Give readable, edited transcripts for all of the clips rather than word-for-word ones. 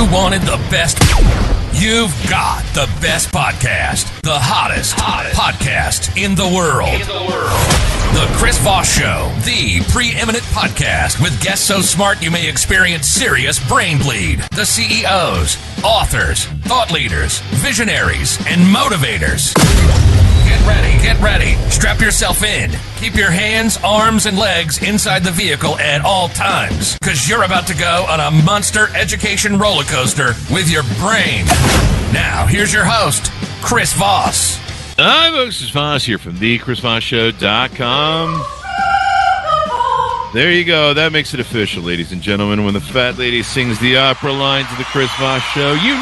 You wanted the best. You've got the best podcast. The hottest podcast in the world. The Chris Voss Show, the preeminent podcast with guests so smart you may experience serious brain bleed. The CEOs, authors, thought leaders, visionaries, and motivators. Get ready. Strap yourself in. Keep your hands, arms, and legs inside the vehicle at all times, because you're about to go on a monster education roller coaster with your brain. Now, here's your host, Chris Voss. Hi, folks. It's Voss here from thechrisvossshow.com. There you go. That makes it official, ladies and gentlemen. When the fat lady sings the opera lines of the Chris Voss Show, you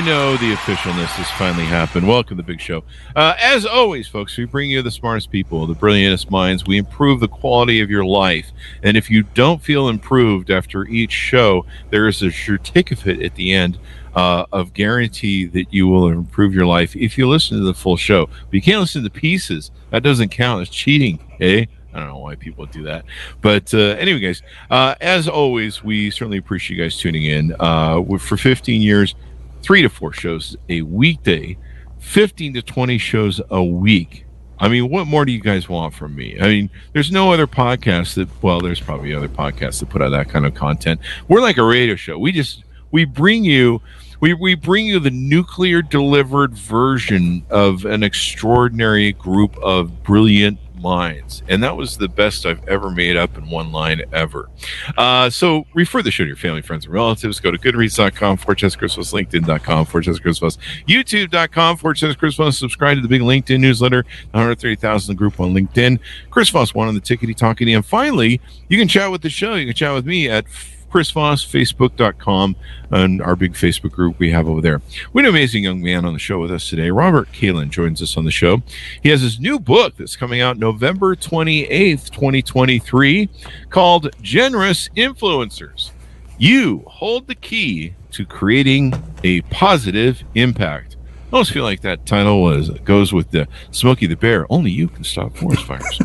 know the officialness has finally happened. Welcome to the big show. As always, folks, we bring you the smartest people, the brilliantest minds. We improve the quality of your life. And if you don't feel improved after each show, there is a certificate at the end of guarantee that you will improve your life if you listen to the full show. But you can't listen to pieces. That doesn't count. It's cheating, eh? I don't know why people do that. But anyway, guys, as always, we certainly appreciate you guys tuning in. For 15 years, 3 to 4 shows a weekday, 15 to 20 shows a week. I mean, what more do you guys want from me? I mean, there's no other podcast there's probably other podcasts that put out that kind of content. We're like a radio show. We bring you the nuclear delivered version of an extraordinary group of brilliant minds, and that was the best I've ever made up in one line ever. So refer the show to your family, friends, and relatives. Go to goodreads.com/ChrisVoss, LinkedIn.com/ChrisVoss, YouTube.com/ChrisVoss. Subscribe to the big LinkedIn newsletter, 130,000 group on LinkedIn. Chris Voss, one on the tickety-tockety. And finally, you can chat with the show. You can chat with me at Chris Voss, Facebook.com, and our big Facebook group we have over there. We have an amazing young man on the show with us today. Robert Kaelin joins us on the show. He has his new book that's coming out November 28th, 2023, called Generous Influencers. You hold the key to creating a positive impact. I almost feel like that title goes with the Smokey the Bear. Only you can stop forest fires.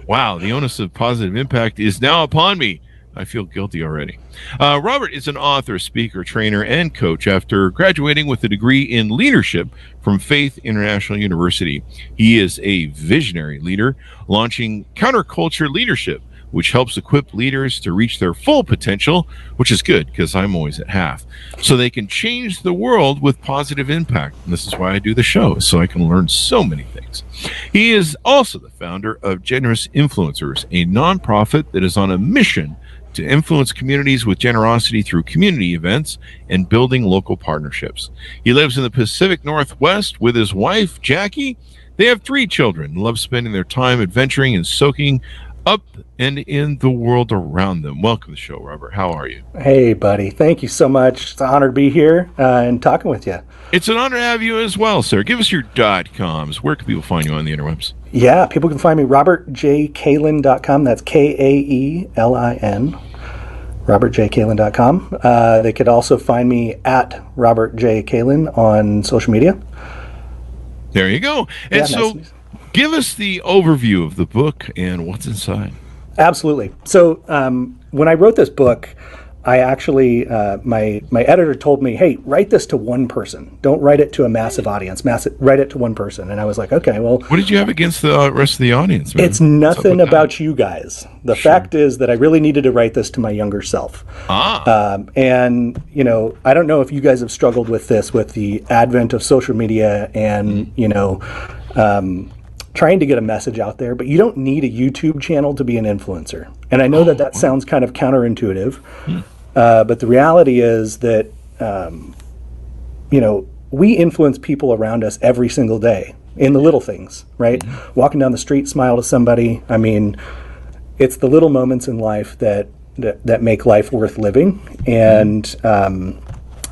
Wow, the onus of positive impact is now upon me. I feel guilty already. Robert is an author, speaker, trainer, and coach after graduating with a degree in leadership from Faith International University. He is a visionary leader, launching Counterculture Leadership, which helps equip leaders to reach their full potential, which is good because I'm always at half, so they can change the world with positive impact. And this is why I do the show, so I can learn so many things. He is also the founder of Generous Influencers, a nonprofit that is on a mission to influence communities with generosity through community events and building local partnerships. He lives in the Pacific Northwest with his wife, Jackie. They have 3 children, love spending their time adventuring and soaking up and in the world around them. Welcome to the show, Robert. How are you? Hey, buddy. Thank you so much. It's an honor to be here and talking with you. It's an honor to have you as well, sir. Give us your .coms. Where can people find you on the interwebs? Yeah, people can find me robertjkaelin.com. That's Kaelin. robertjkaelin.com. They could also find me at robertjkaelin on social media. There you go. And nice. Give us the overview of the book and what's inside. Absolutely. So when I wrote this book, I actually, my editor told me, hey, write this to one person. Don't write it to a massive audience. Write it to one person. And I was like, okay, well. What did you have against the rest of the audience, man? It's nothing about you guys. The fact is that I really needed to write this to my younger self. And, I don't know if you guys have struggled with this, with the advent of social media and, trying to get a message out there, but you don't need a YouTube channel to be an influencer. And I know that sounds kind of counterintuitive, but the reality is that, we influence people around us every single day in the little things, right? Mm-hmm. Walking down the street, smile to somebody. I mean, it's the little moments in life that make life worth living. And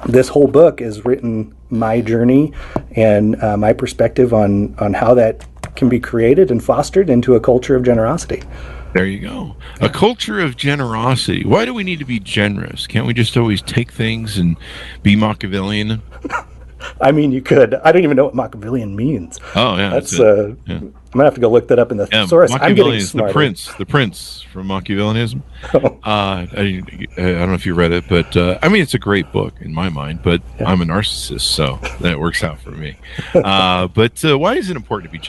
this whole book is written my journey and my perspective on how that can be created and fostered into a culture of generosity. There you go. A culture of generosity. Why do we need to be generous? Can't we just always take things and be Machiavellian? I mean, you could. I don't even know what Machiavellian means. Oh yeah, that's. yeah. I'm gonna have to go look that up in the thesaurus. I'm getting Machiavellian is smarter. the prince from Machiavellianism. I don't know if you read it, but I mean, it's a great book in my mind. But I'm a narcissist, so that works out for me. But why is it important to be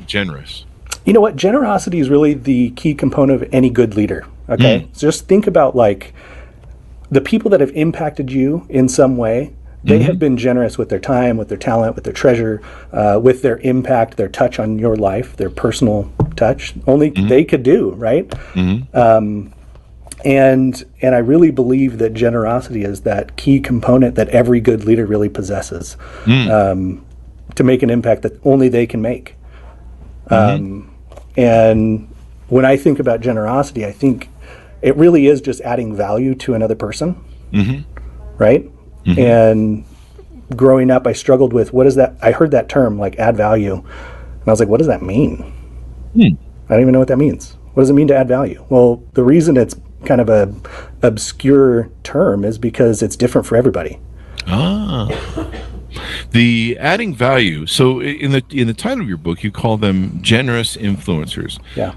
generous? You know what? Generosity is really the key component of any good leader. Okay, so just think about like the people that have impacted you in some way. They have been generous with their time, with their talent, with their treasure, with their impact, their touch on your life, their personal touch. Only they could do, right? And I really believe that generosity is that key component that every good leader really possesses to make an impact that only they can make. And when I think about generosity, I think it really is just adding value to another person, right? And growing up, I struggled with what is that? I heard that term, like add value. And I was like, what does that mean? I don't even know what that means. What does it mean to add value? Well, the reason it's kind of a obscure term is because it's different for everybody. The adding value. So in the title of your book, you call them generous influencers. Yeah.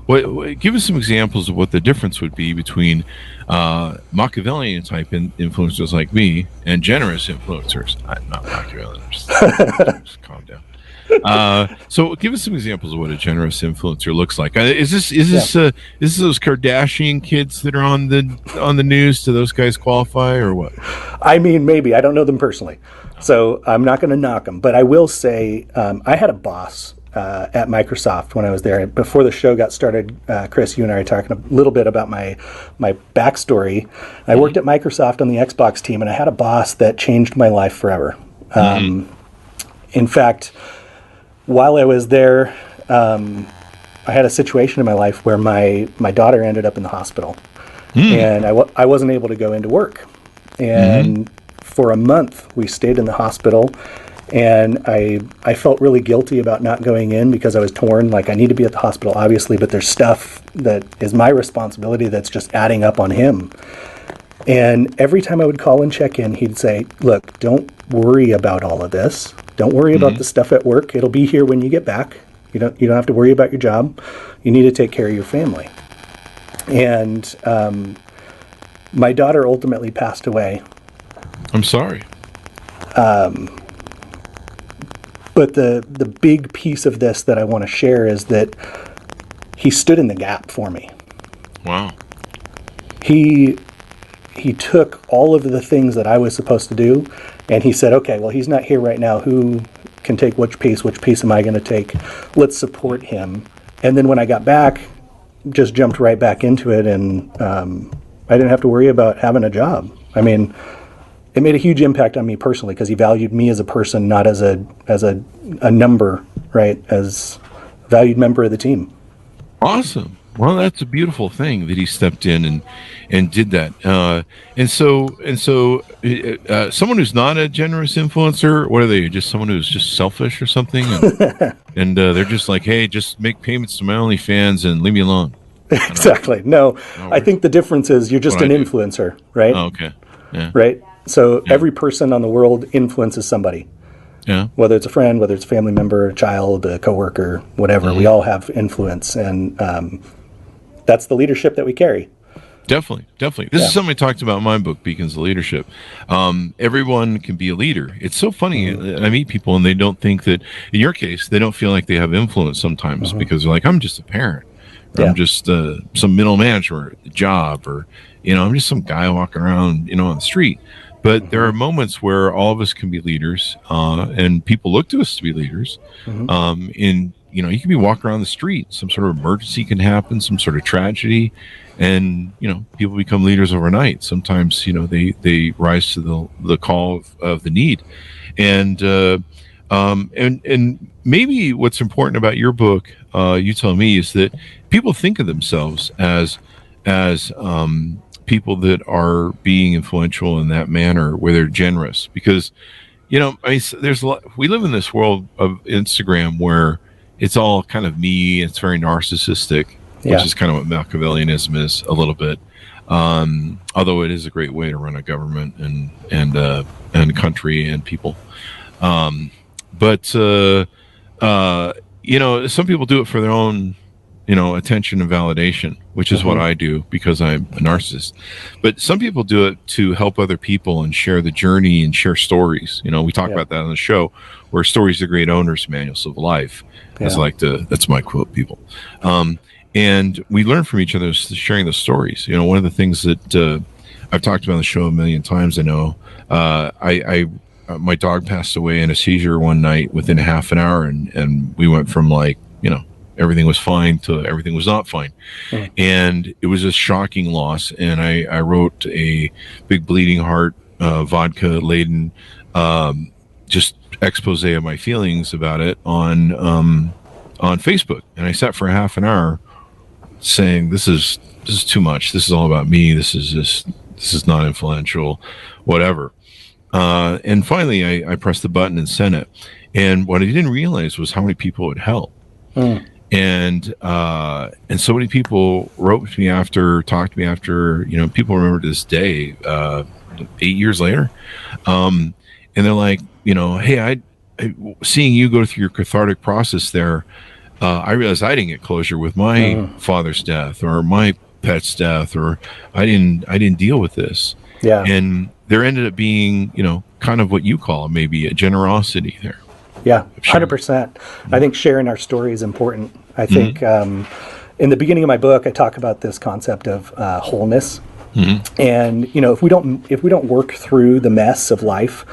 Give us some examples of what the difference would be between Machiavellian type influencers like me and generous influencers. I'm not Machiavellian. Just calm down. So give us some examples of what a generous influencer looks like. Is this those Kardashian kids that are on the news? Do those guys qualify or what? I mean, maybe. I don't know them personally, so I'm not going to knock them. But I will say I had a boss at Microsoft when I was there. Before the show got started, Chris, you and I were talking a little bit about my backstory. I worked at Microsoft on the Xbox team, and I had a boss that changed my life forever. In fact, while I was there, I had a situation in my life where my daughter ended up in the hospital, and I wasn't able to go into work. And for a month, we stayed in the hospital, and I felt really guilty about not going in because I was torn. Like, I need to be at the hospital, obviously, but there's stuff that is my responsibility that's just adding up on him. And every time I would call and check in, he'd say, look, don't worry about all of this. Don't worry about the stuff at work. It'll be here when you get back. You don't have to worry about your job. You need to take care of your family. And my daughter ultimately passed away. I'm sorry. But the big piece of this that I want to share is that he stood in the gap for me. Wow. He took all of the things that I was supposed to do, and he said, okay, well, he's not here right now. Who can take which piece am I going to take? Let's support him. And then when I got back, just jumped right back into it, and I didn't have to worry about having a job. I mean, it made a huge impact on me personally because he valued me as a person, not as a number, right? As a valued member of the team. Awesome. Well, that's a beautiful thing that he stepped in and did that. And so, someone who's not a generous influencer, what are they? Just someone who's just selfish or something? And they're just like, hey, just make payments to my OnlyFans and leave me alone. Exactly. No, I think the difference is you're just an influencer, right? Oh, okay. Yeah. Right. So every person on the world influences somebody. Yeah. Whether it's a friend, whether it's a family member, a child, a coworker, whatever, we all have influence, and that's the leadership that we carry. Definitely. This is something I talked about in my book, Beacons of Leadership. Everyone can be a leader. It's so funny. I meet people and they don't think that, in your case, they don't feel like they have influence sometimes because they're like, I'm just a parent. Or I'm just some middle manager at the job, or, I'm just some guy walking around, on the street. But there are moments where all of us can be leaders, and people look to us to be leaders. You can be walking around the street, some sort of emergency can happen, some sort of tragedy, and people become leaders overnight. Sometimes they rise to the call of the need, and maybe what's important about your book, you tell me, is that people think of themselves as people that are being influential in that manner where they're generous, because there's a lot. We live in this world of Instagram where it's all kind of me. It's very narcissistic, which is kind of what Machiavellianism is a little bit. Although it is a great way to run a government and country and people. But some people do it for their own, attention and validation, which is what I do because I'm a narcissist. But some people do it to help other people and share the journey and share stories. We talk about that on the show, where stories are great owners, manuals of life. That's my quote, people. And we learn from each other sharing the stories. One of the things that I've talked about on the show a million times, I know, my dog passed away in a seizure one night within a half an hour, and we went from everything was fine to everything was not fine. And it was a shocking loss. And I wrote a big bleeding heart, vodka laden, just expose of my feelings about it on Facebook. And I sat for a half an hour saying, this is too much. This is all about me. This is not influential, whatever. And finally I pressed the button and sent it. And what I didn't realize was how many people it helped. And so many people wrote to me after, talked to me after, people remember to this day, 8 years later. And they're like, hey, I seeing you go through your cathartic process there, I realized I didn't get closure with my father's death or my pet's death, or I didn't deal with this. Yeah. And there ended up being, kind of what you call maybe a generosity there. Yeah, 100%. I think sharing our story is important. I think in the beginning of my book, I talk about this concept of wholeness. And if we don't work through the mess of life,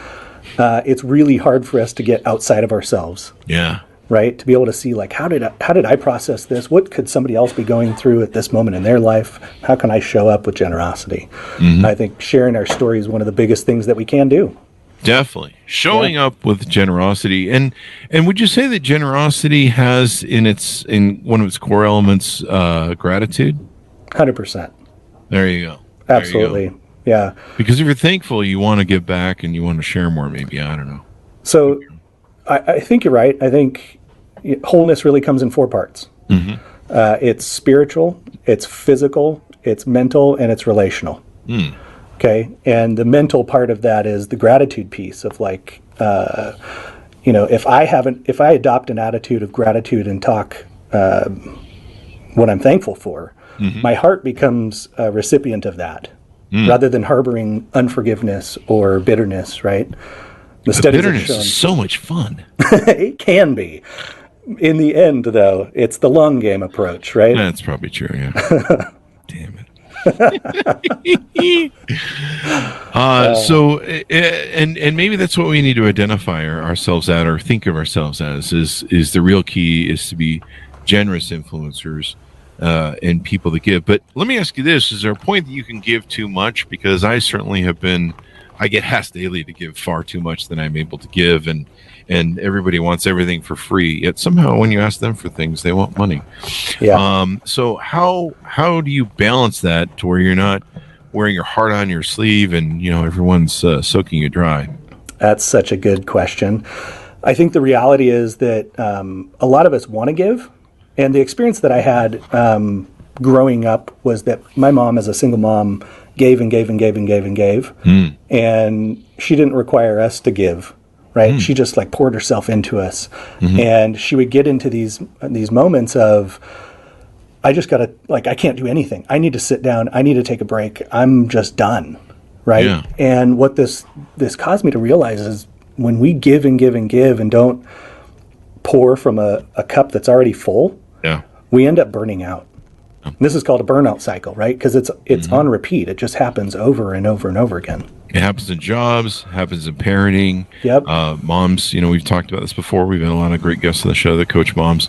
it's really hard for us to get outside of ourselves. Yeah. Right? To be able to see how did I process this? What could somebody else be going through at this moment in their life? How can I show up with generosity? I think sharing our story is one of the biggest things that we can do. Definitely showing up with generosity. And would you say that generosity has in one of its core elements gratitude? 100%. There you go. Absolutely. You go. Yeah. Because if you're thankful, you want to give back and you want to share more, maybe. I don't know. So I think you're right. I think wholeness really comes in 4 parts. It's spiritual, it's physical, it's mental, and it's relational. Okay, and the mental part of that is the gratitude piece of if I adopt an attitude of gratitude and talk what I'm thankful for, my heart becomes a recipient of that, rather than harboring unforgiveness or bitterness. Right? The bitterness is so much fun. It can be. In the end, though, it's the long game approach, right? That's probably true. Yeah. Damn it. So maybe that's what we need to identify ourselves at, or think of ourselves as, is the real key is to be generous influencers and people that give. But let me ask you this: is there a point that you can give too much? Because I certainly have been. I get asked daily to give far too much than I'm able to give, and everybody wants everything for free. Yet somehow, when you ask them for things, they want money. Yeah. So how do you balance that to where you're not wearing your heart on your sleeve and everyone's soaking you dry? That's such a good question. I think the reality is that a lot of us want to give, and the experience that I had growing up was that my mom, as a single mom, gave and gave and gave and gave and gave, and she didn't require us to give. Right? She just poured herself into us, and she would get into these moments of, I just gotta I can't do anything. I need to sit down. I need to take a break. I'm just done. Right? Yeah. And what this caused me to realize is when we give and give and give and don't pour from a cup that's already full, we end up burning out. This is called a burnout cycle, right? Because it's on repeat. It just happens over and over and over again. It happens in jobs, happens in parenting. Yep. Moms, we've talked about this before. We've had a lot of great guests on the show that coach moms,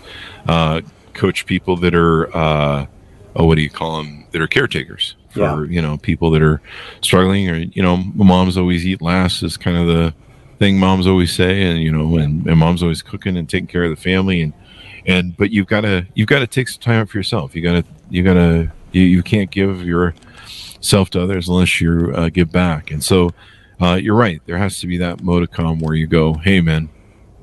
coach people that are, what do you call them? That are caretakers for, people that are struggling, or, moms always eat last is kind of the thing moms always say. And, and mom's always cooking and taking care of the family. But you've got to take some time out for yourself. You can't give yourself to others unless you give back. And so you're right. There has to be that modicum where you go, hey man,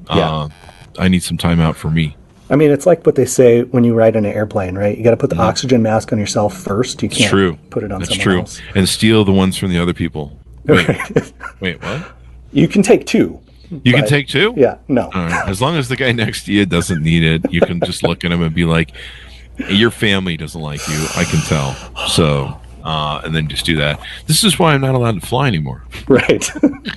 I need some time out for me. I mean, it's like what they say when you ride in an airplane, right? You got to put the oxygen mask on yourself first. You can't put it on someone else. And steal the ones from the other people. Wait, what? You can take 2. You can take two? Yeah, no. All right. As long as the guy next to you doesn't need it, you can just look at him and be like, your family doesn't like you. I can tell. So, and then just do that. This is why I'm not allowed to fly anymore. Right.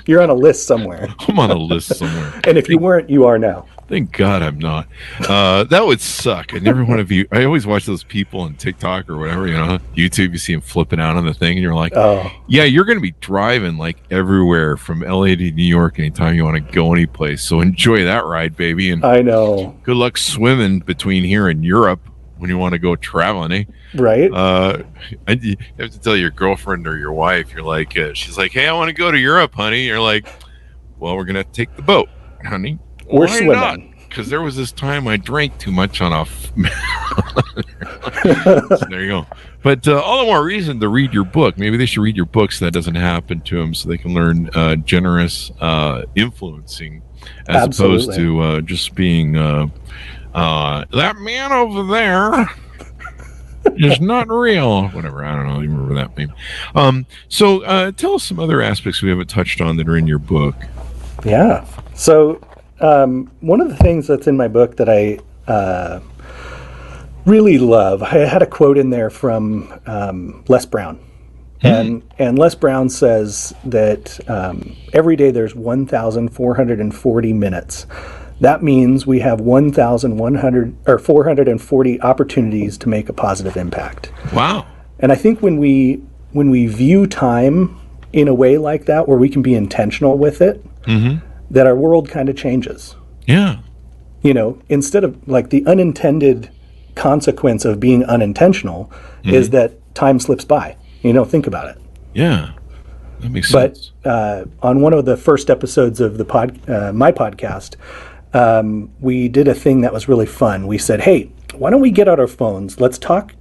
You're on a list somewhere. I'm on a list somewhere. And if you weren't, you are now. Thank God I'm not. That would suck. I never want to be. I always watch those people on TikTok or whatever, YouTube. You see them flipping out on the thing, and you're like, oh, yeah, you're going to be driving like everywhere from LA to New York anytime you want to go anyplace. So enjoy that ride, baby. And I know. Good luck swimming between here and Europe when you want to go traveling, eh? Right. You have to tell your girlfriend or your wife. You're like, she's like, hey, I want to go to Europe, honey. You're like, well, we're going to take the boat, honey. We're swimming. Because there was this time I drank too much on so there you go. But all the more reason to read your book. Maybe they should read your book so that doesn't happen to them, so they can learn generous influencing as Absolutely. opposed to just being that man over there is not real. Whatever. I don't know. You remember that meme. So tell us some other aspects we haven't touched on that are in your book. Yeah. So one of the things that's in my book that I really love, I had a quote in there from Les Brown. And Les Brown says that every day there's 1,440 minutes. That means we have 440 opportunities to make a positive impact. Wow. And I think when we view time in a way like that, where we can be intentional with it, that our world kind of changes. Yeah. Instead of like the unintended consequence of being unintentional is that time slips by. Think about it. Yeah. That makes sense. But on one of the first episodes of the my podcast, we did a thing that was really fun. We said, hey, why don't we get out our phones? Let's talk.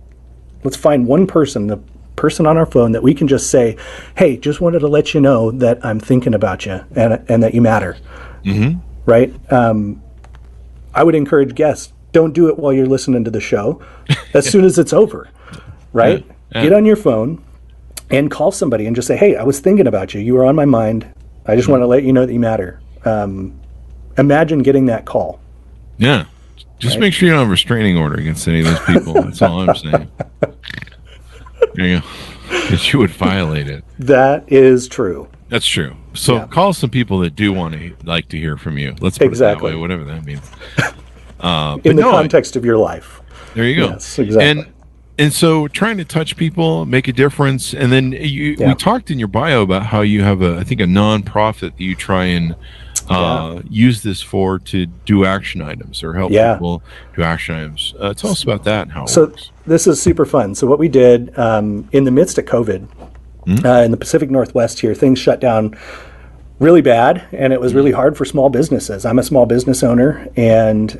Let's find one person, the person on our phone that we can just say, hey, just wanted to let you know that I'm thinking about you and that you matter. Right? I would encourage guests, don't do it while you're listening to the show. As soon as it's over, right? Yeah. Get on your phone and call somebody and just say, hey, I was thinking about you. You were on my mind. I just want to let you know that you matter. Imagine getting that call. Yeah. Just make sure you don't have a restraining order against any of those people. That's all I'm saying. There you go. Because you would violate it. That is true. That's true. So call some people that do want to like to hear from you. Let's put it that way, whatever that means. In the context of your life. There you go. Yes, exactly. And so trying to touch people, make a difference. And then we talked in your bio about how you have I think a nonprofit that you try and use this for to do action items or help people do action items. Tell us about that and how it works. This is super fun. So what we did in the midst of COVID, in the Pacific Northwest here, things shut down really bad, and it was really hard for small businesses. I'm a small business owner, and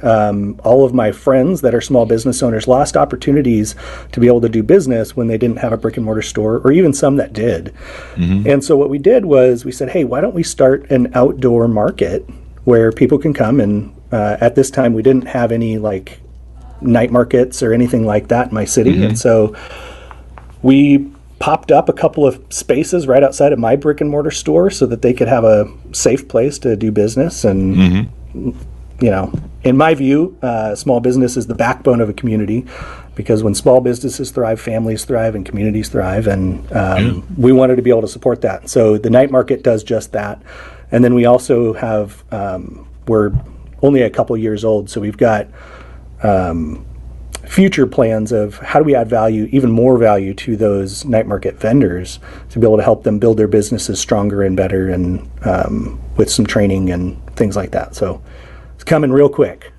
all of my friends that are small business owners lost opportunities to be able to do business when they didn't have a brick and mortar store, or even some that did. And so what we did was we said, hey, why don't we start an outdoor market where people can come, and at this time we didn't have any like night markets or anything like that in my city. And so we popped up a couple of spaces right outside of my brick and mortar store so that they could have a safe place to do business. And, in my view, small business is the backbone of a community, because when small businesses thrive, families thrive and communities thrive. And we wanted to be able to support that. So the night market does just that. And then we also have, we're only a couple years old, so we've got future plans of how do we add value, even more value, to those night market vendors to be able to help them build their businesses stronger and better, and with some training and things like that. So it's coming real quick.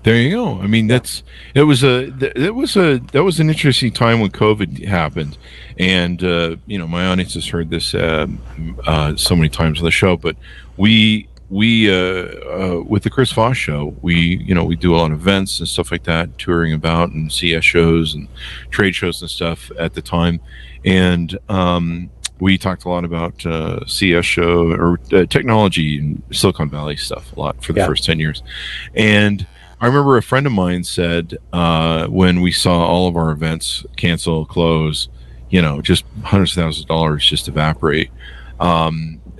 There you go. I mean, that was an interesting time when COVID happened, and my audience has heard this so many times on the show, but we with the Chris Voss show, we do a lot of events and stuff like that, touring about and CS shows and trade shows and stuff at the time. And we talked a lot about CS show or technology and Silicon Valley stuff a lot for the first 10 years. And I remember a friend of mine said when we saw all of our events cancel, close, just hundreds of thousands of dollars just evaporate.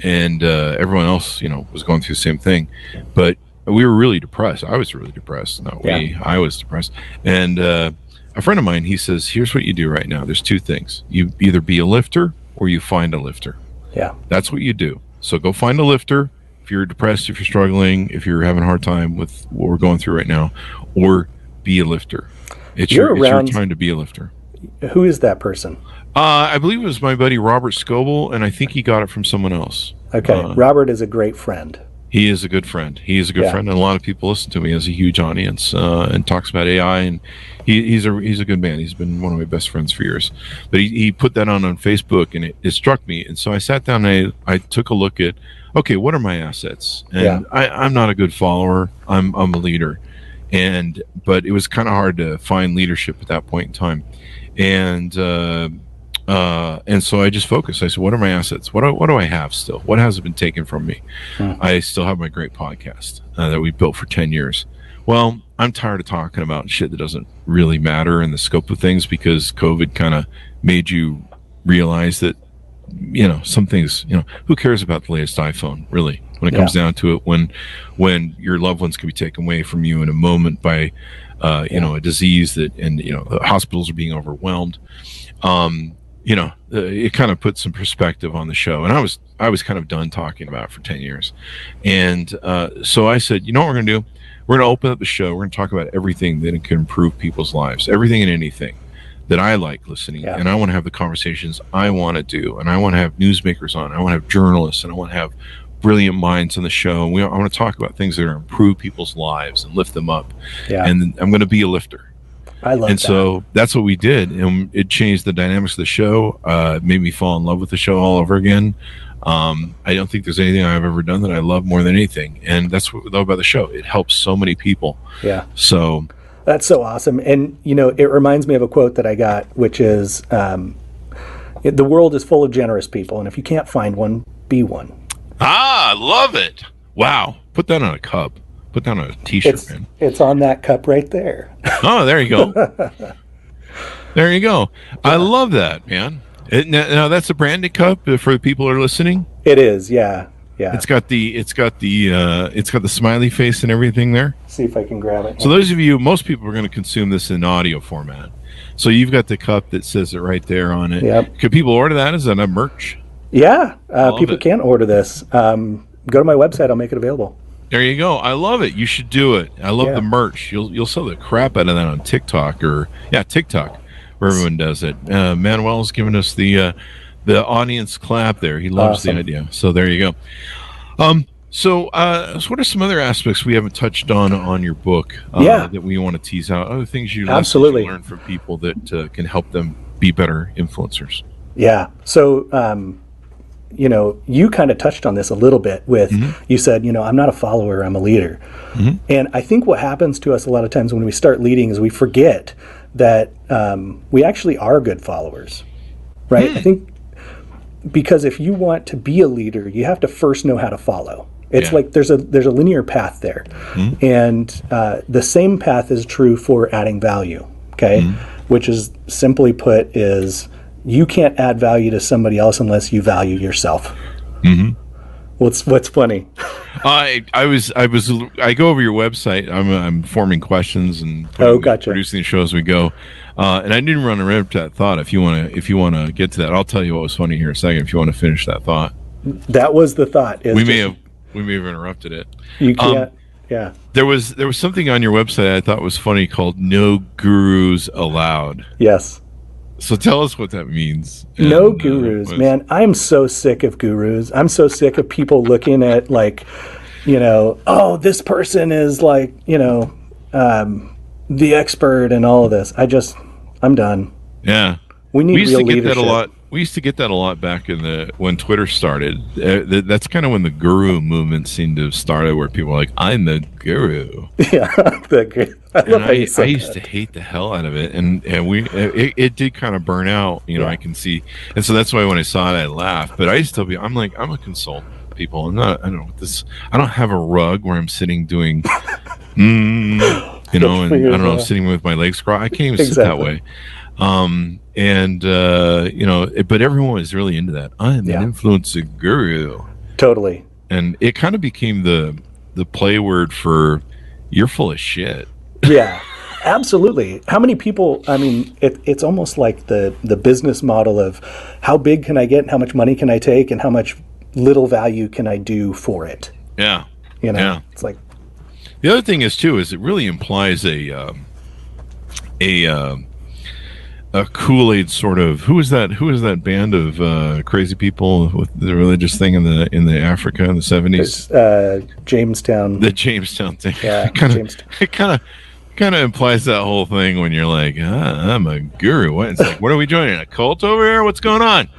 and everyone else, was going through the same thing. But we were really depressed. I was really depressed. I was depressed. And a friend of mine, he says, here's what you do right now. There's two things. You either be a lifter or you find a lifter. Yeah. That's what you do. So go find a lifter if you're depressed, if you're struggling, if you're having a hard time with what we're going through right now, or be a lifter. It's your time to be a lifter. Who is that person? I believe it was my buddy Robert Scoble, and I think he got it from someone else. Okay. Robert is a great friend. He is a good friend. He is a good friend, and a lot of people listen to him. He has a huge audience and talks about AI, and he's a good man. He's been one of my best friends for years. But he put that on Facebook, and it struck me. And so I sat down and I took a look at, okay, what are my assets? And I'm not a good follower. I'm a leader, but it was kind of hard to find leadership at that point in time, and so I just focused. I said, what are my assets? What do I have still? What hasn't been taken from me? I still have my great podcast that we built for 10 years. Well, I'm tired of talking about shit that doesn't really matter in the scope of things, because COVID kind of made you realize that, some things, who cares about the latest iPhone, really, when it comes down to it, when your loved ones can be taken away from you in a moment by, a disease and the hospitals are being overwhelmed. It kind of put some perspective on the show, and I was kind of done talking about it for 10 years. And so I said, what we're going to do? We're going to open up the show. We're going to talk about everything that can improve people's lives, everything and anything that I like listening. And I want to have the conversations I want to do, and I want to have newsmakers on. I want to have journalists, and I want to have brilliant minds on the show. And I want to talk about things that are improve people's lives and lift them up. Yeah. And I'm going to be a lifter. I love that. So that's what we did, and it changed the dynamics of the show. Made me fall in love with the show all over again. I don't think there's anything I've ever done that I love more than anything, and that's what we love about the show. It helps so many people. Yeah. So that's so awesome, and it reminds me of a quote that I got, which is, "The world is full of generous people, and if you can't find one, be one." I love it. Wow, put that on a cup. Put down a T-shirt, man. It's on that cup right there. Oh, there you go. There you go. Yeah. I love that, man. Now that's a branded cup for the people who are listening. It is, yeah. It's got the smiley face and everything there. See if I can grab it. So those of you, most people are going to consume this in audio format. So you've got the cup that says it right there on it. Yep. Could people order that? Is that a merch? Yeah, people can order this. Go to my website. I'll make it available. There you go. I love it. You should do it. I love the merch. You'll sell the crap out of that on TikTok TikTok, where everyone does it. Manuel's giving us the audience clap there. He loves the idea. So there you go. So what are some other aspects we haven't touched on your book that we want to tease out? Other things you learn from people that can help them be better influencers. Yeah. So. You kind of touched on this a little bit with, you said, I'm not a follower, I'm a leader. And I think what happens to us a lot of times when we start leading is we forget that we actually are good followers, right? I think because if you want to be a leader, you have to first know how to follow. It's like there's a linear path there. And the same path is true for adding value, okay? Which is simply put is, you can't add value to somebody else unless you value yourself. What's funny? I go over your website. I'm forming questions and producing the show as we go. And I didn't run around to that thought. If you want to get to that, I'll tell you what was funny here in a second. If you want to finish that thought, that was the thought. We may have interrupted it. You can't. Yeah. There was something on your website I thought was funny called "No Gurus Allowed." Yes. So tell us what that means. No gurus, man. I'm so sick of gurus. I'm so sick of people looking at this person is like, the expert and all of this. I'm done. Yeah. We used to get that a lot. We used to get that a lot back when Twitter started. That's kind of when the guru movement seemed to have started, where people were like, "I'm the guru." Yeah, the guru. I used to hate the hell out of it, and it did kind of burn out. I can see, and so that's why when I saw it, I laughed. But I used to I'm a consultant. People, I don't know this. I don't have a rug where I'm sitting doing, and I don't know, sitting with my legs crossed. I can't even sit that way. But everyone is really into that. I'm an influencer guru. Totally. And it kind of became the play word for you're full of shit. Yeah, absolutely. How many people, I mean, it's almost like the business model of how big can I get and how much money can I take and how much little value can I do for it? Yeah. You know, Yeah. it's like, The other thing is too, is it really implies a Kool-Aid sort of, who is that band of crazy people with the religious thing in the Africa in the 70s? Jamestown. The Jamestown thing. Yeah, Jamestown. It kind of implies that whole thing when you're like, I'm a guru. What? It's like, what are we joining? A cult over here? What's going on?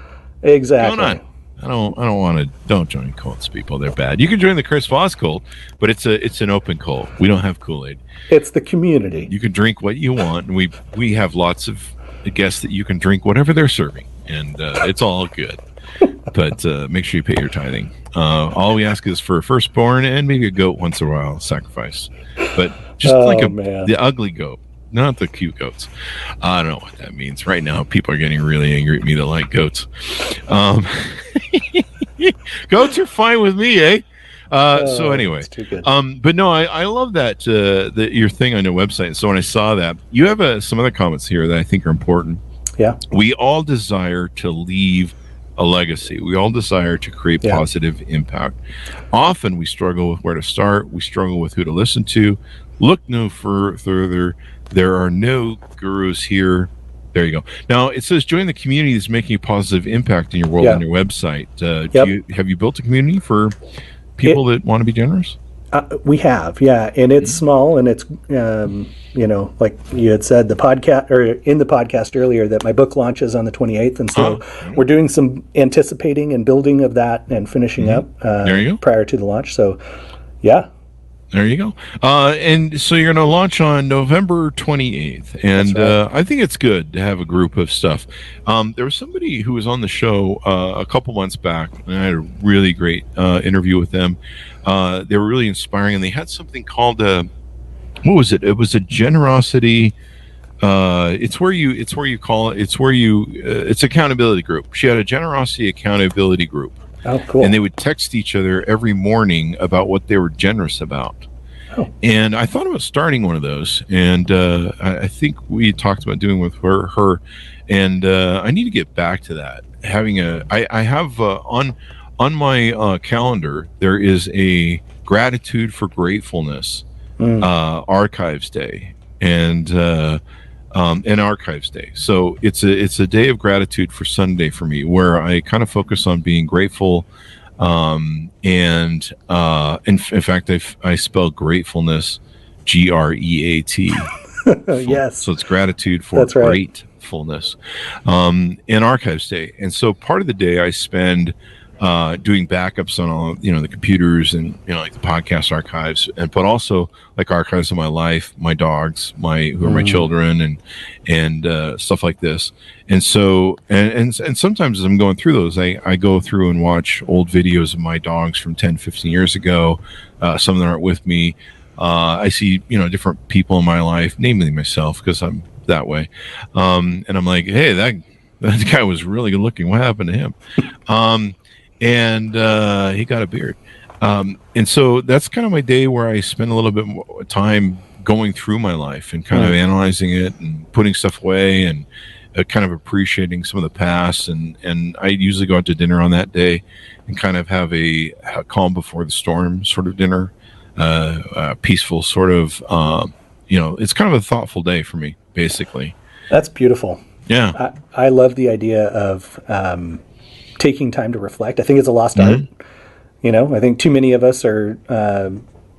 Exactly. What's going on? Don't join cults, people. They're bad. You can join the Chris Voss cult, but it's an open cult. We don't have Kool-Aid. It's the community. You can drink what you want. And we have lots of guests that you can drink whatever they're serving, and it's all good. But make sure you pay your tithing. All we ask is for a firstborn and maybe a goat once in a while, sacrifice. But just the ugly goat, not the cute goats. I don't know what that means. Right now, people are getting really angry at me that like goats. Goats are fine with me, eh? So anyway, but no, I love that your thing on your website. So when I saw that, you have some other comments here that I think are important. Yeah, we all desire to leave a legacy. We all desire to create positive impact. Often we struggle with where to start. We struggle with who to listen to. Look no further. There are no gurus here. There you go. Now it says join the community that's making a positive impact in your world on your website. Have you built a community for people that want to be generous? We have, and it's small, and it's like you had said, the podcast earlier that my book launches on the 28th, and so we're doing some anticipating and building of that and finishing up prior to the launch. So, yeah. There you go. And so you're going to launch on November 28th. And right. I think it's good to have a group of stuff. There was somebody who was on the show a couple months back, and I had a really great interview with them. They were really inspiring, and they had something called what was it? It was a generosity. It's accountability group. She had a generosity accountability group. Oh, cool. And they would text each other every morning about what they were generous about. Oh. And I thought about starting one of those. And I think we talked about doing with her. And I need to get back to that. I have on my calendar, there is a gratitude for gratefulness archives day. And Archives Day. So it's a day of gratitude for Sunday for me, where I kind of focus on being grateful. In fact, I spell gratefulness GREAT. Yes. So it's gratitude for gratefulness. And Archives Day. And so part of the day I spend doing backups on all the computers and like the podcast archives, but also like archives of my life, my dogs, who are my children, and stuff like this. And so and sometimes as I'm going through those, I go through and watch old videos of my dogs from 10, 15 years ago. Some of them aren't with me. I see different people in my life, namely myself, because I'm that way. And I'm like, hey, that guy was really good looking. What happened to him? And he got a beard. And so that's kind of my day where I spend a little bit more time going through my life and kind of analyzing it and putting stuff away and kind of appreciating some of the past. And I usually go out to dinner on that day and kind of have a calm before the storm sort of dinner, peaceful sort of, it's kind of a thoughtful day for me, basically. That's beautiful. Yeah. I love the idea of taking time to reflect. I think it's a lost art. I think too many of us are,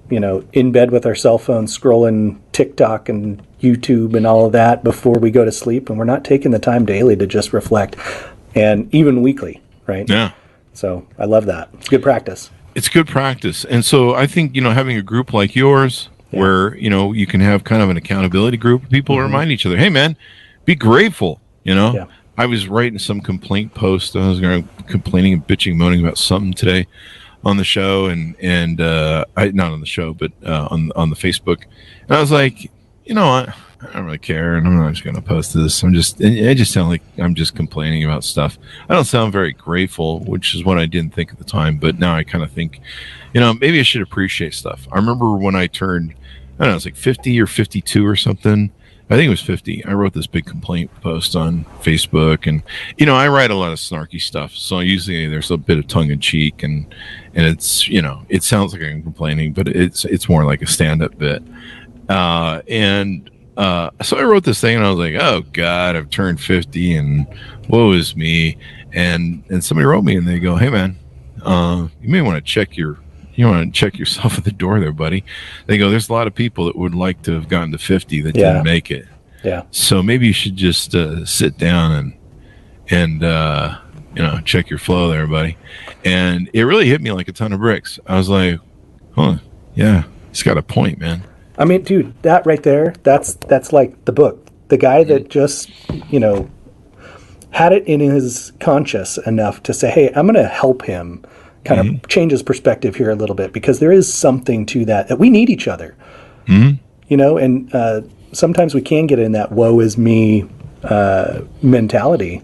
in bed with our cell phones, scrolling TikTok and YouTube and all of that before we go to sleep. And we're not taking the time daily to just reflect, and even weekly, right? Yeah. So I love that. It's good practice. It's good practice. And so I think, having a group like yours where, you can have kind of an accountability group, people remind each other, hey man, be grateful, Yeah. I was writing some complaint post. I was complaining and bitching, moaning about something today on the show, and I not on the show, but on the Facebook. And I was like, I I don't really care, and I'm not just going to post this. I just sound like I'm just complaining about stuff. I don't sound very grateful, which is what I didn't think at the time, but now I kind of think, maybe I should appreciate stuff. I remember when I turned, I don't know, it was like 50 or 52 or something. I think it was 50. I wrote this big complaint post on Facebook, and I write a lot of snarky stuff, so usually there's a bit of tongue in cheek, and it's it sounds like I'm complaining, but it's more like a stand-up bit. So I wrote this thing, and I was like, "Oh God, I've turned 50, and woe is me." And somebody wrote me, and they go, "Hey man, you may want to check yourself at the door there, buddy." They go, "There's a lot of people that would like to have gotten to 50 that didn't make it. Yeah. So maybe you should just sit down and check your flow there, buddy." And it really hit me like a ton of bricks. I was like, "Huh, yeah, he's got a point, man." I mean, dude, that right there, that's like the book. The guy that just, had it in his conscience enough to say, hey, I'm going to help him kind of change his perspective here a little bit, because there is something to that we need each other. And sometimes we can get in that woe is me mentality,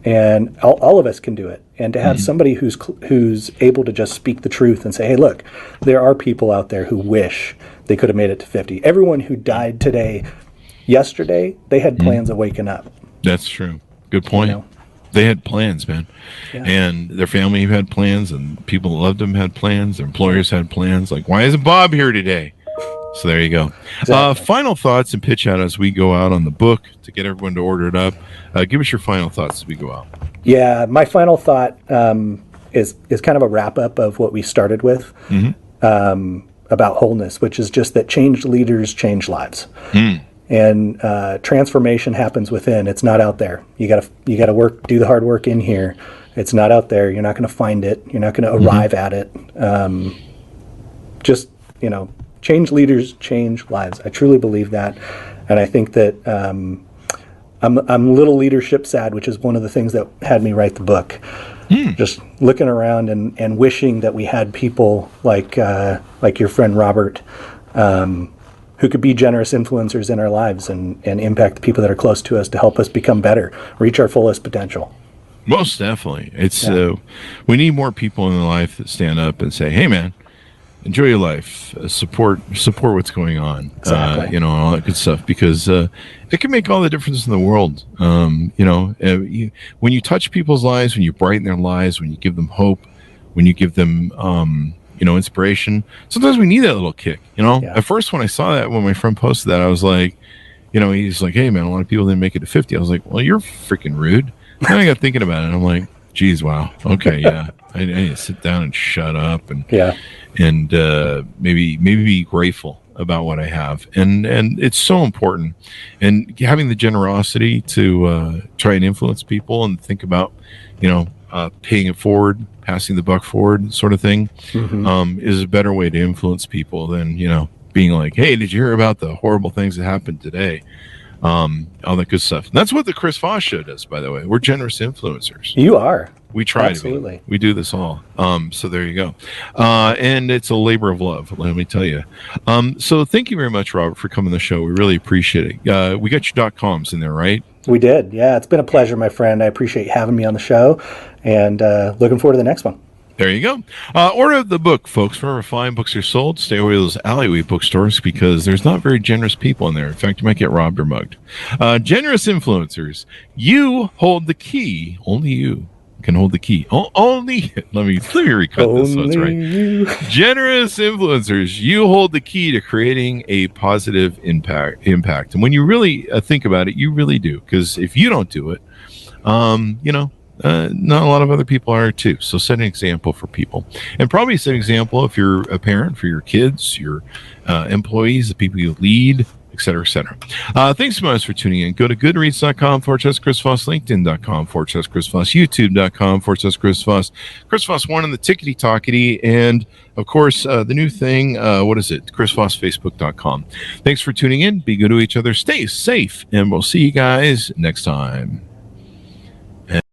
and all of us can do it. And to have somebody who's able to just speak the truth and say, hey, look, there are people out there who wish they could have made it to 50. Everyone who died yesterday, they had plans of waking up. That's true. Good point. They had plans, man. Yeah. And their family had plans, and people that loved them had plans. Their employers had plans. Like, why isn't Bob here today? So there you go. Exactly. Final thoughts and pitch out as we go out on the book to get everyone to order it up. Give us your final thoughts as we go out. Yeah, my final thought is kind of a wrap up of what we started with about wholeness, which is just that changed leaders change lives. And transformation happens within. It's not out there. You gotta do the hard work in here. It's not out there. You're not going to find it. You're not going to arrive at it. Change leaders change lives. I truly believe that, and I think that I'm a little leadership sad, which is one of the things that had me write the book. Just looking around and wishing that we had people like your friend Robert, who could be generous influencers in our lives and impact the people that are close to us to help us become better, reach our fullest potential. Most definitely. It's we need more people in the life that stand up and say, "Hey, man, enjoy your life. Support what's going on." Exactly. And all that good stuff, because it can make all the difference in the world. When you touch people's lives, when you brighten their lives, when you give them hope, when you give them inspiration. Sometimes we need that little kick. At first, when I saw that, when my friend posted that, I was like, he's like, "Hey, man, a lot of people didn't make it to 50." I was like, "Well, you're freaking rude." Then I got thinking about it, and I'm like, "Geez, wow, okay, yeah, I need to sit down and shut up and maybe be grateful about what I have." And it's so important, and having the generosity to try and influence people and think about, paying it forward, passing the buck forward, sort of thing, is a better way to influence people than being like, "Hey, did you hear about the horrible things that happened today?" All that good stuff. And that's what the Chris Voss Show does, by the way. We're generous influencers. You are. We try Absolutely. to be. We do this all. So there you go. And it's a labor of love, let me tell you. So thank you very much, Robert, for coming to the show. We really appreciate it. We got your .coms in there, right? We did. Yeah, it's been a pleasure, my friend. I appreciate you having me on the show, and looking forward to the next one. There you go. Order the book, folks. Wherever fine books are sold, stay away from those alleyway bookstores, because there's not very generous people in there. In fact, you might get robbed or mugged. Generous influencers, you hold the key. Only you can hold the key. Only. Let me recut this. So it's right. You. Generous influencers, you hold the key to creating a positive impact. And when you really think about it, you really do. Because if you don't do it, not a lot of other people are too. So set an example for people, and probably set an example if you're a parent for your kids, your employees, the people you lead, et cetera, et cetera. Thanks so much for tuning in. Go to goodreads.com/Chris Voss, LinkedIn.com/Chris Voss, YouTube.com/Chris Voss, Chris Voss 1 on the Tickety Talkety, and of course, the new thing, what is it? Chris Voss, Facebook.com. Thanks for tuning in. Be good to each other. Stay safe, and we'll see you guys next time.